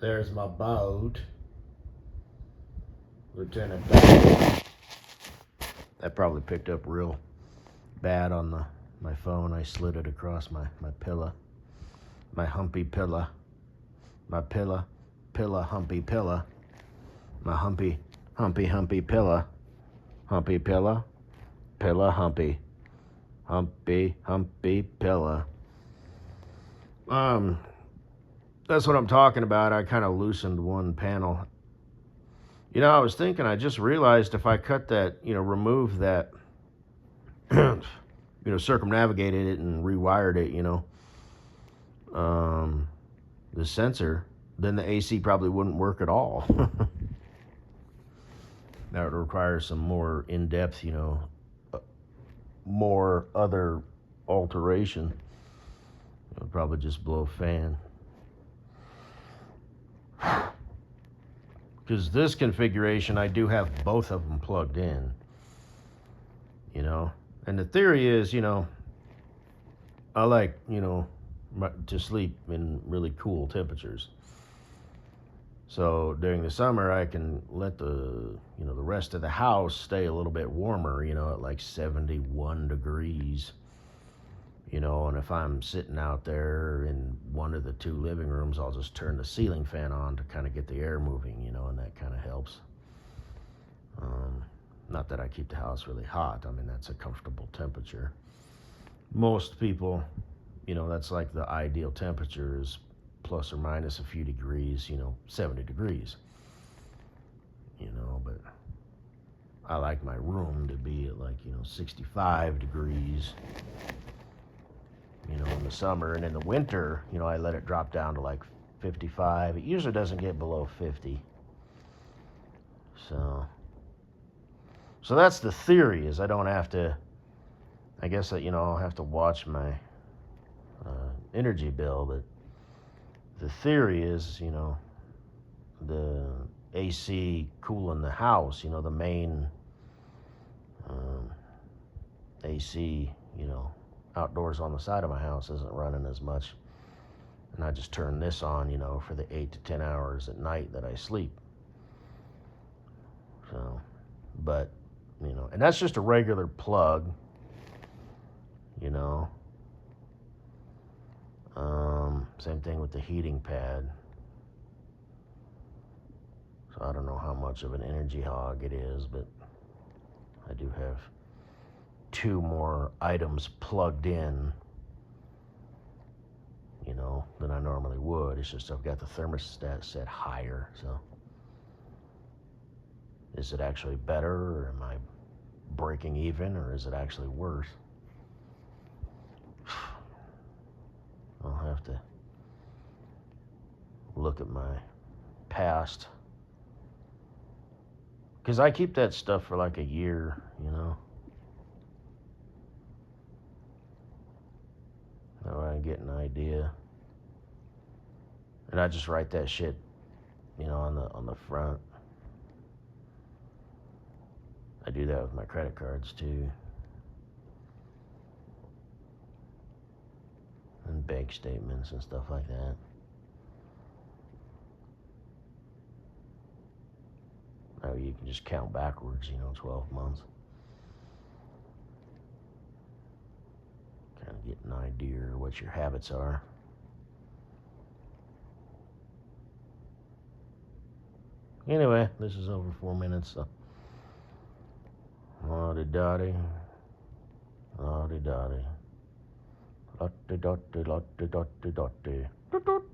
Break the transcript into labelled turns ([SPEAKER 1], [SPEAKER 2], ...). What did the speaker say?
[SPEAKER 1] There's my boat. Lieutenant Dale. That probably picked up real bad on my phone. I slid it across my pillow. My humpy pillow. My pillow. Pillow, humpy pillow. My humpy pillow. Humpy pillow. Pillow, humpy. Humpy pillow. That's what I'm talking about. I kind of loosened one panel. You know, I was thinking, I just realized if I cut that, remove that, circumnavigated it and rewired it, the sensor, then the AC probably wouldn't work at all. That would require some more in-depth, more other alteration. It would probably just blow a fan. Because this configuration, I do have both of them plugged in, And the theory is, I like, to sleep in really cool temperatures. So during the summer, I can let the rest of the house stay a little bit warmer, at like 71 degrees. And if I'm sitting out there in one of the two living rooms, I'll just turn the ceiling fan on to kind of get the air moving, and that kind of helps. Not that I keep the house really hot. I mean, that's a comfortable temperature. Most people, that's like the ideal temperature is plus or minus a few degrees, 70 degrees. But I like my room to be at like, 65 degrees. In the summer, and in the winter, I let it drop down to like 55. It usually doesn't get below 50. So that's the theory, is I don't have to, I guess that, I'll have to watch my energy bill, but the theory is, the AC cooling the house, the main AC, outdoors on the side of my house isn't running as much. And I just turn this on, for the 8 to 10 hours at night that I sleep. So, but, and that's just a regular plug, Same thing with the heating pad. So I don't know how much of an energy hog it is, but I do have 2 more items plugged in, than I normally would. It's just I've got the thermostat set higher, so is it actually better, or am I breaking even, or is it actually worse? I'll have to look at my past, because I keep that stuff for like a year, So I get an idea, and I just write that shit, on the front. I do that with my credit cards too, and bank statements and stuff like that. Or you can just count backwards, 12 months. Kind of get an idea of what your habits are. Anyway, this is over 4 minutes, so. La-di-da-di. La-di-da-di. La-di-da-di, la-di-da-di, la-di. Doot-doot.